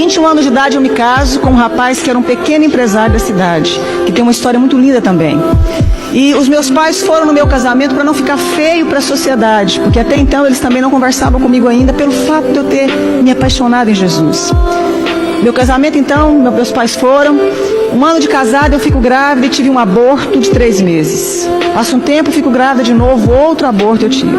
21 anos de idade eu me caso com um rapaz que era um pequeno empresário da cidade, que tem uma história muito linda também. E os meus pais foram no meu casamento para não ficar feio para a sociedade, porque até então eles também não conversavam comigo ainda pelo fato de eu ter me apaixonado em Jesus. Meu casamento então, meus pais foram. Um ano de casada eu fico grávida e tive um aborto de 3 meses. Passa um tempo, fico grávida de novo, outro aborto eu tive.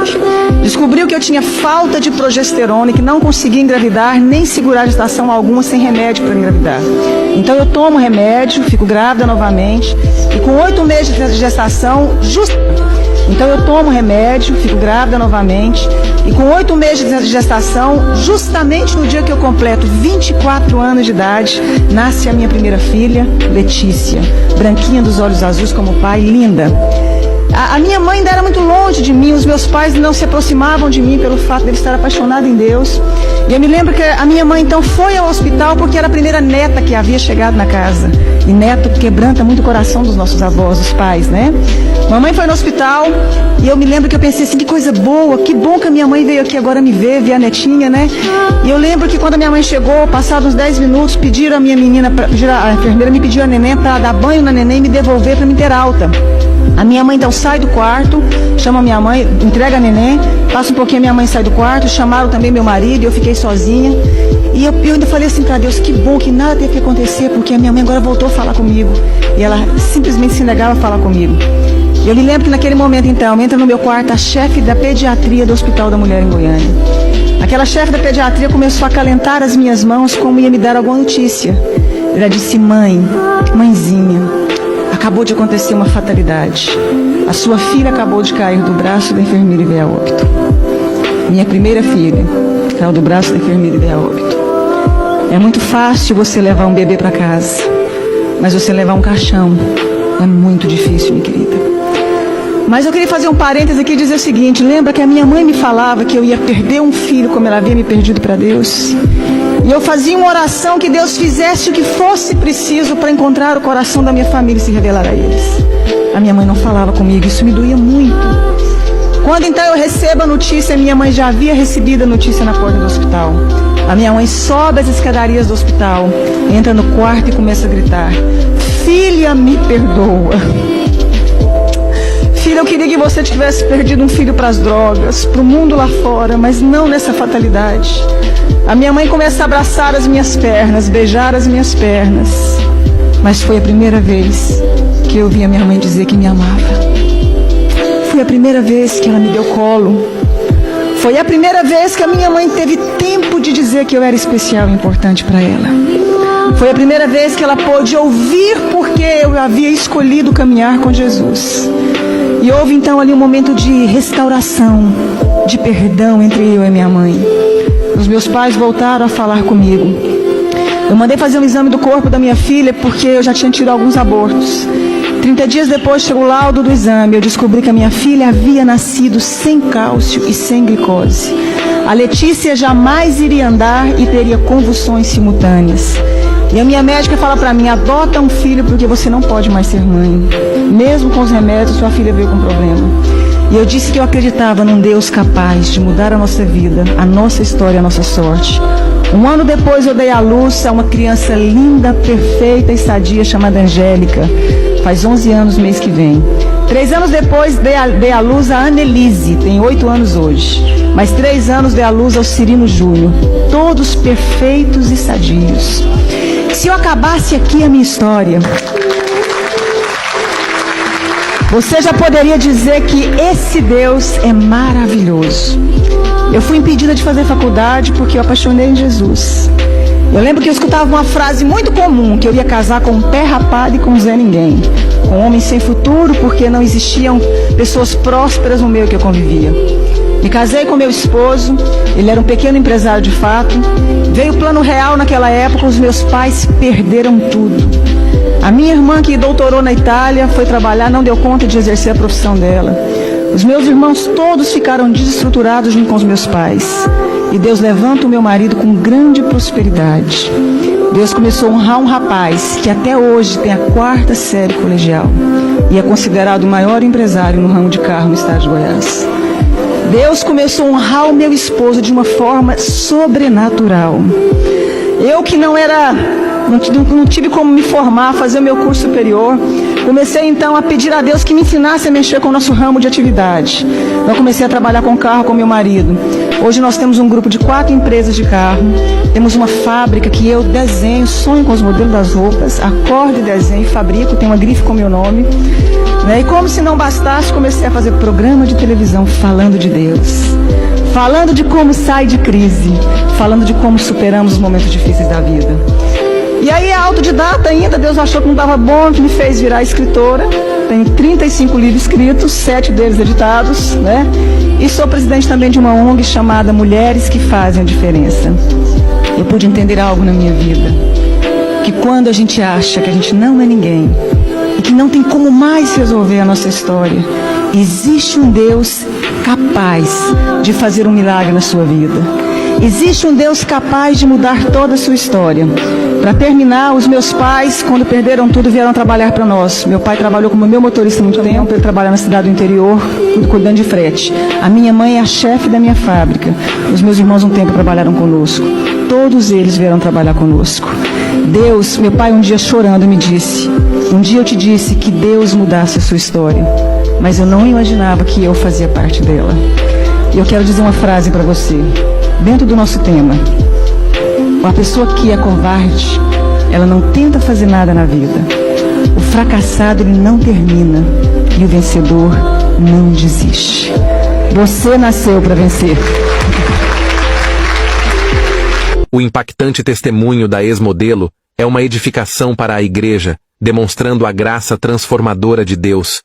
Descobriu que eu tinha falta de progesterona e que não conseguia engravidar, nem segurar gestação alguma sem remédio para engravidar. Então eu tomo remédio, fico grávida novamente e com 8 meses de gestação, então eu tomo remédio, fico grávida novamente e com 8 meses de gestação, justamente no dia que eu completo 24 anos de idade, nasce a minha primeira filha, Letícia, branquinha dos olhos azuis como o pai, linda. A minha mãe ainda era muito longe de mim, os meus pais não se aproximavam de mim pelo fato de eu estar apaixonada em Deus. E eu me lembro que a minha mãe então foi ao hospital porque era a primeira neta que havia chegado na casa. E neto quebranta muito o coração dos nossos avós, dos pais, né? Mamãe foi no hospital e eu me lembro que eu pensei assim, que coisa boa, que bom que a minha mãe veio aqui agora me ver a netinha, né? E eu lembro que quando a minha mãe chegou, passados uns 10 minutos, pediram a minha menina, a enfermeira me pediu a neném para dar banho na neném e me devolver para me ter alta. A minha mãe então sai do quarto, chama a minha mãe, entrega a neném, passa um pouquinho, a minha mãe sai do quarto, chamaram também meu marido e eu fiquei sozinha. E eu ainda falei assim para Deus, que bom que nada teve que acontecer, porque a minha mãe agora voltou a falar comigo. E ela simplesmente se negava a falar comigo. E eu me lembro que naquele momento então, entra no meu quarto a chefe da pediatria do Hospital da Mulher em Goiânia. Aquela chefe da pediatria começou a acalentar as minhas mãos como ia me dar alguma notícia. Ela disse, mãezinha, acabou de acontecer uma fatalidade. A sua filha acabou de cair do braço da enfermeira e veio a óbito. Minha primeira filha caiu do braço da enfermeira e veio a óbito. É muito fácil você levar um bebê para casa, mas você levar um caixão é muito difícil, minha querida. Mas eu queria fazer um parêntese aqui e dizer o seguinte, lembra que a minha mãe me falava que eu ia perder um filho como ela havia me perdido para Deus? E eu fazia uma oração que Deus fizesse o que fosse preciso para encontrar o coração da minha família e se revelar a eles. A minha mãe não falava comigo, isso me doía muito. Quando então eu recebo a notícia, minha mãe já havia recebido a notícia na porta do hospital. A minha mãe sobe as escadarias do hospital, entra no quarto e começa a gritar, filha, me perdoa. Filha, eu queria que você tivesse perdido um filho para as drogas, para o mundo lá fora, mas não nessa fatalidade. A minha mãe começa a abraçar as minhas pernas, beijar as minhas pernas. Mas foi a primeira vez que eu vi a minha mãe dizer que me amava. Foi a primeira vez que ela me deu colo. Foi a primeira vez que a minha mãe teve tempo de dizer que eu era especial e importante para ela. Foi a primeira vez que ela pôde ouvir porque eu havia escolhido caminhar com Jesus. E houve então ali um momento de restauração, de perdão entre eu e minha mãe. Os meus pais voltaram a falar comigo. Eu mandei fazer um exame do corpo da minha filha porque eu já tinha tido alguns abortos. 30 dias depois chegou o laudo do exame. Eu descobri que a minha filha havia nascido sem cálcio e sem glicose. A Letícia jamais iria andar e teria convulsões simultâneas. E a minha médica fala para mim, adota um filho porque você não pode mais ser mãe. Mesmo com os remédios, sua filha veio com problema. E eu disse que eu acreditava num Deus capaz de mudar a nossa vida, a nossa história, a nossa sorte. Um ano depois eu dei à luz a uma criança linda, perfeita e sadia chamada Angélica. Faz 11 anos mês que vem. 3 anos depois dei à luz a Annelise, tem 8 anos hoje. Mais 3 anos dei à luz ao Cirino Júnior. Todos perfeitos e sadios. Se eu acabasse aqui a minha história, você já poderia dizer que esse Deus é maravilhoso. Eu fui impedida de fazer faculdade porque eu apaixonei em Jesus. Eu lembro que eu escutava uma frase muito comum, que eu ia casar com um pé rapado e com um Zé Ninguém. Com um homem sem futuro, porque não existiam pessoas prósperas no meio que eu convivia. Me casei com meu esposo, ele era um pequeno empresário de fato. Veio o plano real naquela época, os meus pais perderam tudo. A minha irmã, que doutorou na Itália, foi trabalhar, não deu conta de exercer a profissão dela. Os meus irmãos todos ficaram desestruturados junto com os meus pais. E Deus levanta o meu marido com grande prosperidade. Deus começou a honrar um rapaz que até hoje tem a 4ª série colegial e é considerado o maior empresário no ramo de carro no estado de Goiás. Deus começou a honrar o meu esposo de uma forma sobrenatural. Eu que não tive como me formar, fazer o meu curso superior, comecei então a pedir a Deus que me ensinasse a mexer com o nosso ramo de atividade. Eu comecei a trabalhar com carro com meu marido. Hoje nós temos um grupo de 4 empresas de carro, temos uma fábrica que eu desenho, sonho com os modelos das roupas, acordo e desenho, fabrico, tem uma grife com meu nome. E como se não bastasse, comecei a fazer programa de televisão falando de Deus, falando de como sai de crise, falando de como superamos os momentos difíceis da vida. E aí, autodidata ainda, Deus achou que não estava bom, me fez virar escritora. Tenho 35 livros escritos, 7 deles editados, né? E sou presidente também de uma ONG chamada Mulheres que Fazem a Diferença. Eu pude entender algo na minha vida, que quando a gente acha que a gente não é ninguém, e que não tem como mais resolver a nossa história, existe um Deus capaz de fazer um milagre na sua vida. Existe um Deus capaz de mudar toda a sua história. Para terminar, os meus pais, quando perderam tudo, vieram trabalhar para nós. Meu pai trabalhou como meu motorista há muito tempo, ele trabalha na cidade do interior, cuidando de frete. A minha mãe é a chefe da minha fábrica. Os meus irmãos um tempo trabalharam conosco. Todos eles vieram trabalhar conosco. Deus, meu pai um dia chorando me disse, um dia eu te disse que Deus mudasse a sua história, mas eu não imaginava que eu fazia parte dela. E eu quero dizer uma frase para você, dentro do nosso tema. Uma pessoa que é covarde, ela não tenta fazer nada na vida. O fracassado, ele não termina. E o vencedor não desiste. Você nasceu para vencer. O impactante testemunho da ex-modelo é uma edificação para a igreja, demonstrando a graça transformadora de Deus